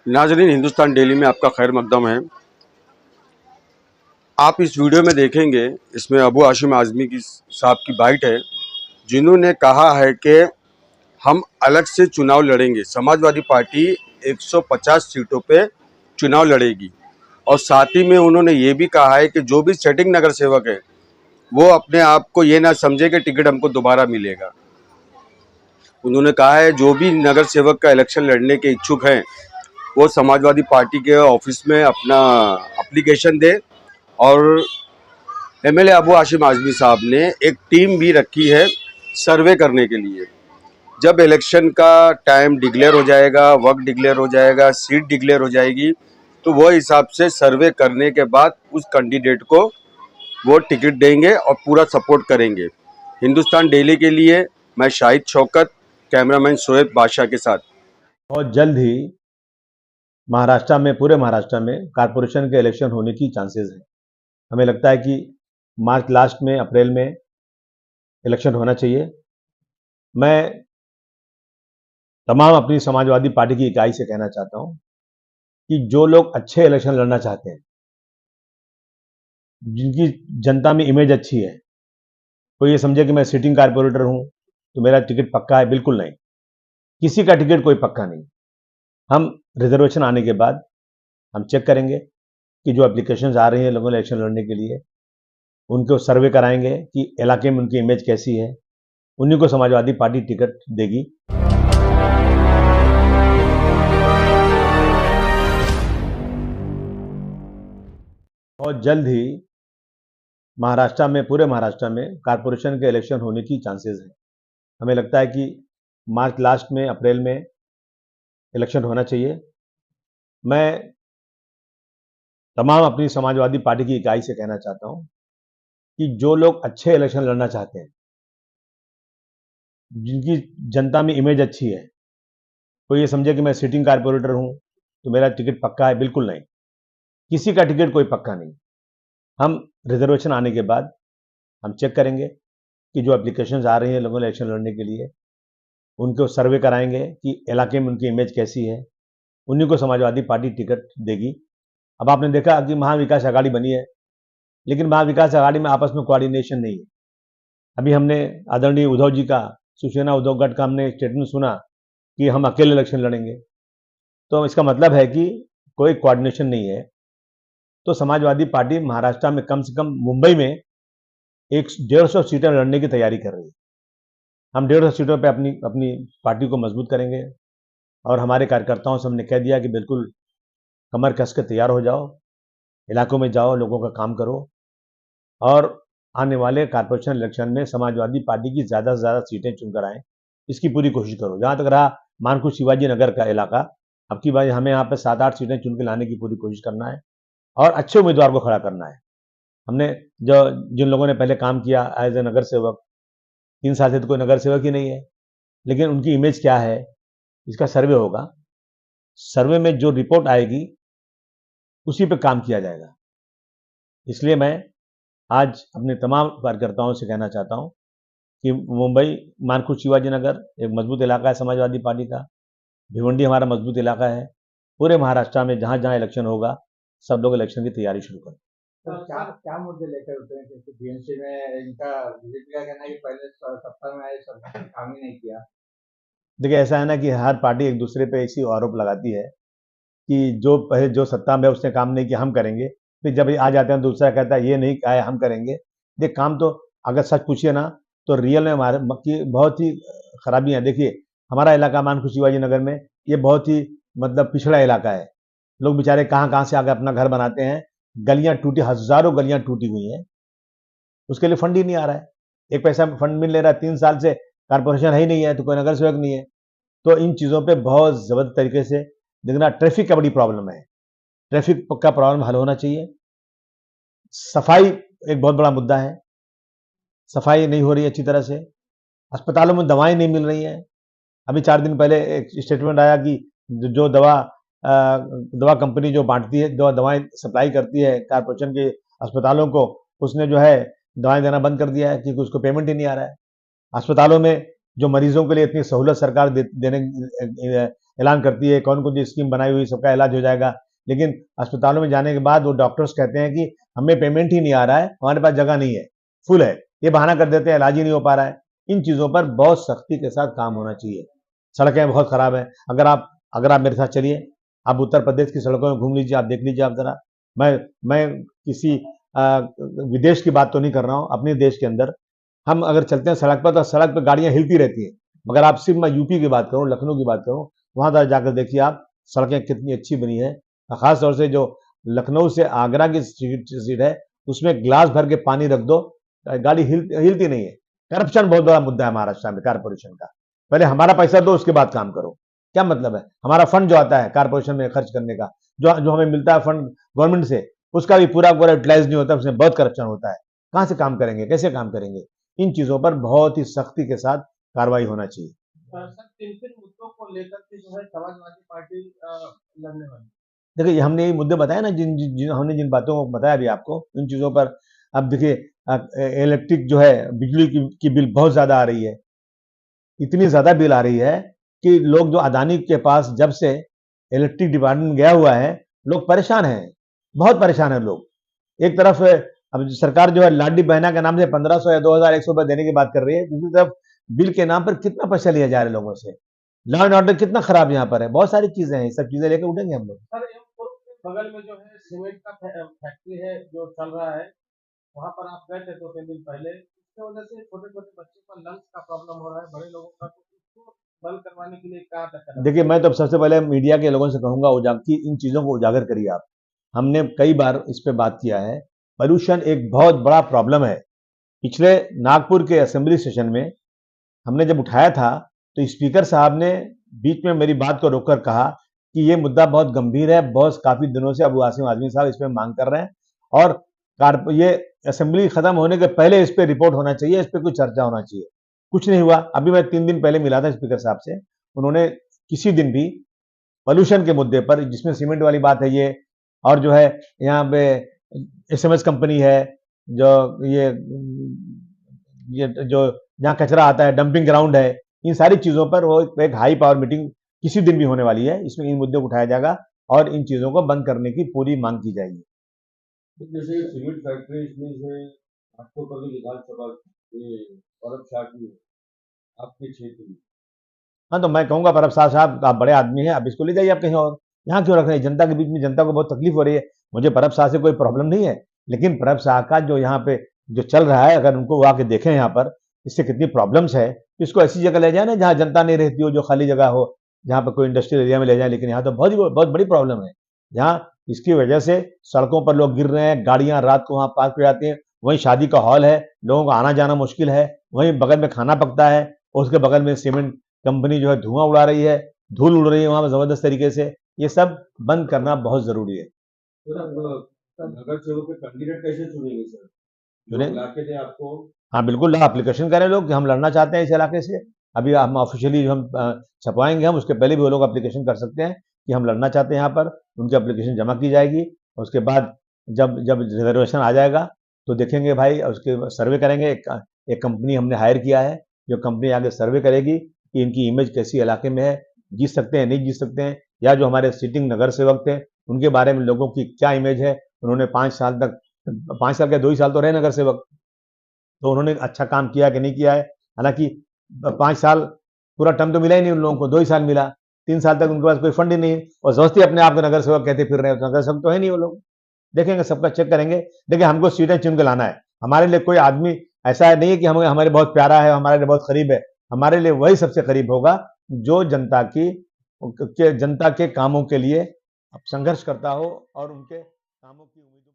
नाजरीन, हिंदुस्तान डेली में आपका खैर मकदम है। आप इस वीडियो में देखेंगे, इसमें अबू हाशिम आज़मी की साहब की बाइट है, जिन्होंने कहा है कि हम अलग से चुनाव लड़ेंगे। समाजवादी पार्टी 150 सीटों पे चुनाव लड़ेगी और साथ ही में उन्होंने ये भी कहा है कि जो भी सेटिंग नगर सेवक है वो अपने आप को ये ना समझे कि टिकट हमको दोबारा मिलेगा। उन्होंने कहा है जो भी नगर सेवक का इलेक्शन लड़ने के इच्छुक हैं वो समाजवादी पार्टी के ऑफिस में अपना एप्लीकेशन दे। और एमएलए अबू हाशिम आज़मी साहब ने एक टीम भी रखी है सर्वे करने के लिए। जब इलेक्शन का टाइम डिक्लेयर हो जाएगा, वक्त डिक्लेयर हो जाएगा, सीट डिक्लेयर हो जाएगी, तो वो हिसाब से सर्वे करने के बाद उस कैंडिडेट को वो टिकट देंगे और पूरा सपोर्ट करेंगे। हिंदुस्तान डेली के लिए मैं शाहिद शौकत, कैमरामैन शोएब बादशाह के साथ। बहुत जल्द ही महाराष्ट्र में, पूरे महाराष्ट्र में कारपोरेशन के इलेक्शन होने की चांसेस है। हमें लगता है कि मार्च लास्ट में, अप्रैल में इलेक्शन होना चाहिए। मैं तमाम अपनी समाजवादी पार्टी की इकाई से कहना चाहता हूं कि जो लोग अच्छे इलेक्शन लड़ना चाहते हैं, जिनकी जनता में इमेज अच्छी है, कोई ये समझे कि मैं सिटिंग कारपोरेटर हूं तो मेरा टिकट पक्का है, बिल्कुल नहीं। किसी का टिकट कोई पक्का नहीं। हम रिजर्वेशन आने के बाद हम चेक करेंगे कि जो एप्लीकेशंस आ रही हैं लोगों ने इलेक्शन लड़ने के लिए, उनको सर्वे कराएंगे कि इलाके में उनकी इमेज कैसी है, उन्हीं को समाजवादी पार्टी टिकट देगी। बहुत जल्द ही महाराष्ट्र में, पूरे महाराष्ट्र में कारपोरेशन के इलेक्शन होने की चांसेस है। हमें लगता है कि मार्च लास्ट में, अप्रैल में इलेक्शन होना चाहिए। मैं तमाम अपनी समाजवादी पार्टी की इकाई से कहना चाहता हूं कि जो लोग अच्छे इलेक्शन लड़ना चाहते हैं, जिनकी जनता में इमेज अच्छी है, कोई ये समझे कि मैं सिटिंग कारपोरेटर हूं तो मेरा टिकट पक्का है, बिल्कुल नहीं। किसी का टिकट कोई पक्का नहीं। हम रिजर्वेशन आने के बाद हम चेक करेंगे कि जो एप्लीकेशंस आ रही हैं लोगों ने इलेक्शन लड़ने के लिए, उनको सर्वे कराएंगे कि इलाके में उनकी इमेज कैसी है, उन्हीं को समाजवादी पार्टी टिकट देगी। अब आपने देखा कि महाविकास आघाड़ी बनी है, लेकिन महाविकास आघाड़ी में आपस में कोऑर्डिनेशन नहीं है। अभी हमने आदरणीय उद्धव जी का, शिवसेना उद्धव गठ का हमने स्टेटमेंट सुना कि हम अकेले इलेक्शन लड़ेंगे, तो इसका मतलब है कि कोई कोऑर्डिनेशन नहीं है। तो समाजवादी पार्टी महाराष्ट्र में कम से कम मुंबई में 150 सीटें लड़ने की तैयारी कर रही है। हम 150 सीटों पे अपनी अपनी पार्टी को मजबूत करेंगे और हमारे कार्यकर्ताओं से हमने कह दिया कि बिल्कुल कमर कस के तैयार हो जाओ, इलाकों में जाओ, लोगों का काम करो और आने वाले कारपोरेशन इलेक्शन में समाजवादी पार्टी की ज़्यादा से ज़्यादा सीटें चुनकर आए, इसकी पूरी कोशिश करो। जहाँ तक रहा मानकुश शिवाजी नगर का इलाका, अब की बार हमें यहाँ पे 7-8 सीटें चुन के लाने की पूरी कोशिश करना है और अच्छे उम्मीदवार को खड़ा करना है। हमने जो जिन लोगों ने पहले काम किया एज ए नगर सेवक, 3 साल से तो कोई नगर सेवक ही नहीं है, लेकिन उनकी इमेज क्या है, इसका सर्वे होगा। सर्वे में जो रिपोर्ट आएगी उसी पे काम किया जाएगा। इसलिए मैं आज अपने तमाम कार्यकर्ताओं से कहना चाहता हूं कि मुंबई मानकुश शिवाजी नगर एक मजबूत इलाका है समाजवादी पार्टी का, भिवंडी हमारा मजबूत इलाका है। पूरे महाराष्ट्र में जहां जहां इलेक्शन होगा, सब लोग इलेक्शन की तैयारी शुरू करें। तो क्या क्या मुद्दे लेकर उठे हैं? जैसे बीएमसी में इनका बीजेपी का कहना है कि पहले सत्ता में आए सरकार ने काम ही नहीं किया। देखिए, ऐसा है ना कि हर पार्टी एक दूसरे पे इसी आरोप लगाती है कि जो पहले जो सत्ता में है उसने काम नहीं किया, हम करेंगे। फिर जब ये आ जाते हैं दूसरा कहता है ये नहीं आया, हम करेंगे। देख, काम तो अगर सच पूछिए ना तो रियल में हमारे की बहुत ही खराबियां। देखिए, हमारा इलाका मानकुश शिवाजी नगर में ये बहुत ही मतलब पिछड़ा इलाका है। लोग बेचारे कहाँ कहाँ से आकर अपना घर बनाते हैं। गलियां टूटी, हजारों गलियां टूटी हुई हैं, उसके लिए फंड ही नहीं आ रहा है। एक पैसा फंड मिल ले रहा है, 3 साल से कारपोरेशन है ही नहीं है तो कोई नगर सेवक नहीं है। तो इन चीज़ों पे बहुत ज़बरदस्त तरीके से देखना। ट्रैफिक का बड़ी प्रॉब्लम है, ट्रैफिक का प्रॉब्लम हल होना चाहिए। सफाई एक बहुत बड़ा मुद्दा है, सफाई नहीं हो रही अच्छी तरह से। अस्पतालों में दवाएं नहीं मिल रही हैं। अभी 4 दिन पहले एक स्टेटमेंट आया कि जो दवा कंपनी जो बांटती है, दवाएं सप्लाई करती है कारपोरेशन के अस्पतालों को, उसने जो है दवाएं देना बंद कर दिया है क्योंकि उसको पेमेंट ही नहीं आ रहा है। अस्पतालों में जो मरीजों के लिए इतनी सहूलत सरकार देने ऐलान करती है, कौन कौन सी स्कीम बनाई हुई, सबका इलाज हो जाएगा। लेकिन अस्पतालों में जाने के बाद वो डॉक्टर्स कहते हैं कि हमें पेमेंट ही नहीं आ रहा है, हमारे पास जगह नहीं है, फुल है। ये बहाना कर देते हैं, इलाज ही नहीं हो पा रहा है। इन चीज़ों पर बहुत सख्ती के साथ काम होना चाहिए। सड़कें बहुत खराब हैं। अगर आप मेरे साथ चलिए, आप उत्तर प्रदेश की सड़कों में घूम लीजिए, आप देख लीजिए आप ज़रा। मैं किसी विदेश की बात तो नहीं कर रहा हूँ, अपने देश के अंदर हम अगर चलते हैं सड़क पर, तो सड़क पर गाड़ियाँ हिलती रहती हैं। मगर आप सिर्फ मैं यूपी की बात करूँ, लखनऊ की बात करूँ, वहाँ पर जाकर देखिए आप, सड़कें कितनी अच्छी बनी है। खास तौर से जो लखनऊ से आगरा की सीट है, उसमें ग्लास भर के पानी रख दो, गाड़ी हिलती नहीं है। करप्शन बहुत बड़ा मुद्दा है महाराष्ट्र में, कारपोरेशन का। पहले हमारा पैसा दो, उसके बाद काम करो। क्या मतलब है? हमारा फंड जो आता है कारपोरेशन में खर्च करने का, जो हमें मिलता है फंड गवर्नमेंट से, उसका भी पूरा यूटिलाइज नहीं होता, उसमें बहुत करप्शन होता है। कहाँ से काम करेंगे, कैसे काम करेंगे? इन चीजों पर बहुत ही सख्ती के साथ कार्रवाई होना चाहिए। सर, किन-किन मुद्दों को लेकर के जो है समाजवादी पार्टी लड़ने वाली है? देखिए, ये हमने ये मुद्दे बताए ना, हमने जिन बातों को बताया अभी आपको, इन चीज़ों पर। अब देखिए, इलेक्ट्रिक जो है, बिजली की बिल बहुत ज़्यादा आ रही है। इतनी ज़्यादा बिल आ रही है कि लोग जो अदानी के पास जब से इलेक्ट्रिक डिपार्टमेंट गया हुआ है, लोग परेशान हैं, बहुत परेशान हैं लोग। एक तरफ अब सरकार जो है लाडली बहना के नाम से 1500 या 2100 रुपए देने की बात कर रही है, दूसरी तरफ बिल के नाम पर कितना पैसा लिया जा रहा है लोगों से। लॉ एंड ऑर्डर कितना खराब यहाँ पर है। बहुत सारी चीजें हैं, ये सब चीजें लेकर उठेंगे हम लोग। सर, एमपुर के बगल में जो है सीमेंट का फैक्ट्री है जो चल रहा है, वहाँ पर आप गए थे 2-3 दिन पहले। उसकी वजह से छोटे-छोटे बच्चों का लंग्स का प्रॉब्लम हो रहा है, बड़े लोगों का, तो उसको बंद करवाने के लिए क्या कदम? देखिए, मैं तो सबसे पहले मीडिया के लोगों से कहूंगा कि इन चीज़ों को उजागर करिए आप। हमने कई बार इस पे बात किया है। पोल्यूशन एक बहुत बड़ा प्रॉब्लम है। पिछले नागपुर के असेंबली सेशन में हमने जब उठाया था, तो स्पीकर साहब ने बीच में मेरी बात को रोककर कहा कि ये मुद्दा बहुत गंभीर है, बहुत काफ़ी दिनों से अबू आसिम आज़मी साहब इस पे मांग कर रहे हैं, और ये असेंबली खत्म होने के पहले इस पे रिपोर्ट होना चाहिए, इस पे कुछ चर्चा होना चाहिए। कुछ नहीं हुआ। अभी मैं 3 दिन पहले मिला था स्पीकर साहब से, उन्होंने किसी दिन भी पोल्यूशन के मुद्दे पर, जिसमें सीमेंट वाली बात है ये, और जो है यहाँ पे एसएमएस कंपनी है, जो ये जो जहाँ कचरा आता है, डंपिंग ग्राउंड है, इन सारी चीज़ों पर वो एक हाई पावर मीटिंग किसी दिन भी होने वाली है। इसमें इन मुद्दों को उठाया जाएगा और इन चीज़ों को बंद करने की पूरी मांग की जाएगी। तो जैसे सीमेंट फैक्ट्री इसमें से आपको कभी विधानसभा ये औरत शाह की आपके क्षेत्र में। हाँ, तो मैं कहूँगा परब साहब आप बड़े आदमी हैं, आप इसको ले जाइए आप कहीं और। यहाँ क्यों रख रहे हैं? जनता के बीच में जनता को बहुत तकलीफ हो रही है। मुझे परब साह से कोई प्रॉब्लम नहीं है, लेकिन परब साह का जो यहाँ पे जो चल रहा है, अगर उनको वो आके देखें यहाँ पर, इससे कितनी प्रॉब्लम्स है, तो इसको ऐसी जगह ले जाए ना जहाँ जनता नहीं रहती हो, जो खाली जगह हो, जहाँ पर कोई इंडस्ट्रियल एरिया में ले जाए। लेकिन यहाँ तो बहुत बड़ी प्रॉब्लम है। यहाँ इसकी वजह से सड़कों पर लोग गिर रहे हैं, गाड़ियाँ रात को वहाँ पार्क हो जाती हैं, वहीं शादी का हॉल है, लोगों को आना जाना मुश्किल है, वहीं बगल में खाना पकता है, और उसके बगल में सीमेंट कंपनी जो है धुआं उड़ा रही है, धूल उड़ रही है वहां पर जबरदस्त तरीके से। ये सब बंद करना बहुत जरूरी है। सर, आप नगर सेवक के कैंडिडेट कैसे चुनेंगे सर? जो चुने इलाके थे आपको। हाँ, बिल्कुल एप्लीकेशन करें लोग कि हम लड़ना चाहते हैं इस इलाके से। अभी हम ऑफिशियली हम छपवाएंगे, हम उसके पहले भी वो लोग एप्लीकेशन कर सकते हैं कि हम लड़ना चाहते हैं यहाँ पर। उनकी एप्लीकेशन जमा की जाएगी, और उसके बाद जब जब रिजर्वेशन आ जाएगा तो देखेंगे भाई, उसके सर्वे करेंगे। एक कंपनी हमने हायर किया है, जो कंपनी आगे सर्वे करेगी कि इनकी इमेज कैसी इलाके में है, जीत सकते हैं नहीं जीत सकते हैं, या जो हमारे सिटिंग नगर सेवक थे उनके बारे में लोगों की क्या इमेज है। उन्होंने 5 साल तक, 5 साल के 2 ही साल तो रहे नगर सेवक, तो उन्होंने अच्छा काम किया कि नहीं किया है। हालांकि 5 साल पूरा टर्म तो मिला ही नहीं उन लोगों को, 2 ही साल मिला। 3 साल तक उनके पास कोई फंड ही नहीं, और जबरदस्ती अपने आप को नगर सेवक कहते फिर रहे हैं, तो नगर सेवक तो है नहीं वो लोग। देखेंगे, सबका चेक करेंगे। देखिए, हमको सीटें चुन के लाना है। हमारे लिए कोई आदमी ऐसा नहीं है कि हमें हमारे बहुत प्यारा है, हमारे लिए बहुत करीब है। हमारे लिए वही सबसे करीब होगा जो जनता के कामों के लिए संघर्ष करता हो और उनके कामों की उम्मीदों